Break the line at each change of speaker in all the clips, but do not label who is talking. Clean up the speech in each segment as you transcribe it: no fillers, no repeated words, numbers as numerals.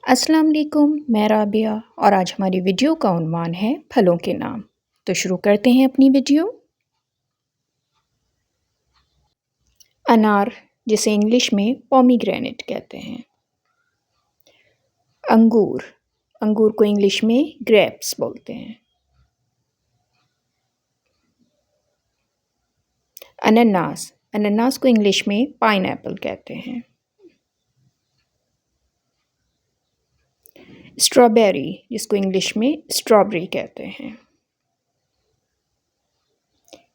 अस्सलाम वालेकुम, मैं राबिया और आज हमारी वीडियो का उन्वान है फलों के नाम। तो शुरू करते हैं अपनी वीडियो। अनार, जिसे इंग्लिश में पोमीग्रेनेट कहते हैं। अंगूर, अंगूर को इंग्लिश में ग्रेप्स बोलते हैं। अनानास, अनानास को इंग्लिश में पाइनएप्पल कहते हैं। स्ट्रॉबेरी, जिसको इंग्लिश में स्ट्रॉबेरी कहते हैं।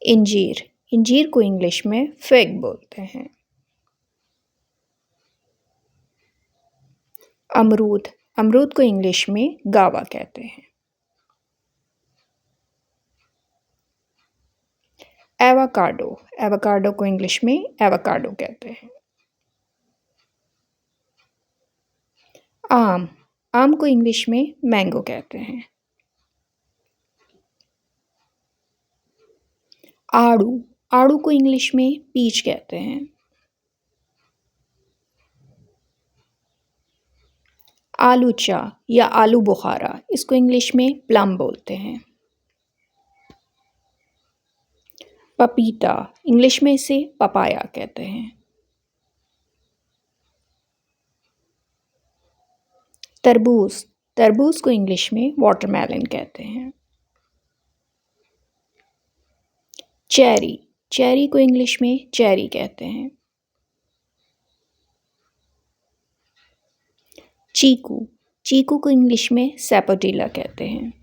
इंजीर, इंजीर को इंग्लिश में फिग बोलते हैं। अमरूद, अमरूद को इंग्लिश में गावा कहते हैं। एवोकाडो, एवोकाडो को इंग्लिश में एवोकाडो कहते हैं। आम, आम को इंग्लिश में मैंगो कहते हैं। आड़ू, आड़ू को इंग्लिश में पीच कहते हैं। आलूचा या आलू बुखारा, इसको इंग्लिश में प्लम बोलते हैं। पपीता, इंग्लिश में इसे पपाया कहते हैं। तरबूज, तरबूज को इंग्लिश में वाटरमेलन कहते हैं। चेरी, चेरी को इंग्लिश में चेरी कहते हैं। चीकू, चीकू को इंग्लिश में सैपोटिला कहते हैं।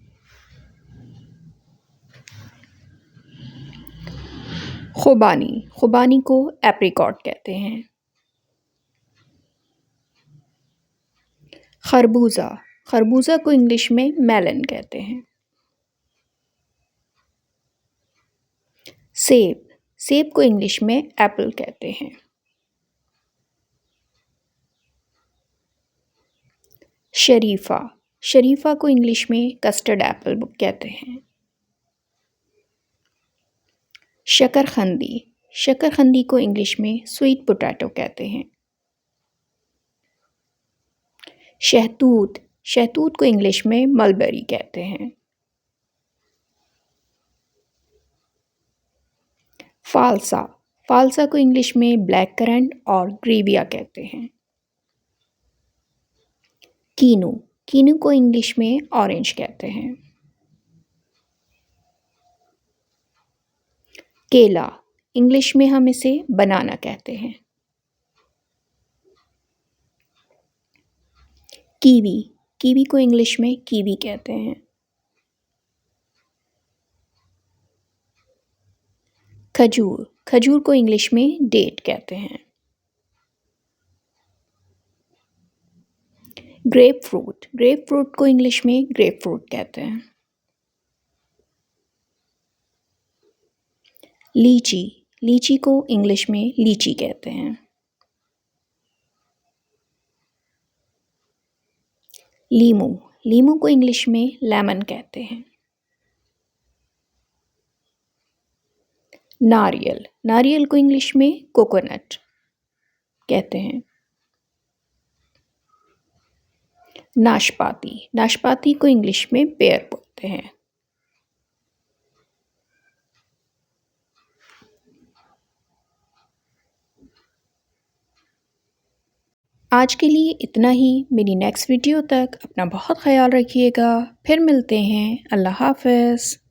खुबानी, खुबानी को एप्रिकॉट कहते हैं। खरबूजा, खरबूजा को इंग्लिश में मेलन कहते हैं। सेब, सेब को इंग्लिश में एप्पल कहते हैं। शरीफा, शरीफा को इंग्लिश में कस्टर्ड एप्पल कहते हैं। शकरकंदी, शकरकंदी को इंग्लिश में स्वीट पोटैटो कहते हैं। शहतूत, शहतूत को इंग्लिश में मलबेरी कहते हैं। फालसा, फालसा को इंग्लिश में ब्लैक करंट और ग्रेविया कहते हैं। कीनू, कीनू को इंग्लिश में ऑरेंज कहते हैं। केला, इंग्लिश में हम इसे बनाना कहते हैं। कीवी, कीवी को इंग्लिश में कीवी कहते हैं। खजूर, खजूर को इंग्लिश में डेट कहते हैं। ग्रेप फ्रूट, ग्रेप फ्रूट को इंग्लिश में ग्रेप फ्रूट कहते हैं। लीची, लीची को इंग्लिश में लीची कहते हैं। लीमू, लीमू को इंग्लिश में लेमन कहते हैं। नारियल, नारियल को इंग्लिश में कोकोनट कहते हैं। नाशपाती, नाशपाती को इंग्लिश में पेयर बोलते हैं। आज के लिए इतना ही। मेरी नेक्स्ट वीडियो तक अपना बहुत ख्याल रखिएगा। फिर मिलते हैं। अल्लाह हाफ़िज़।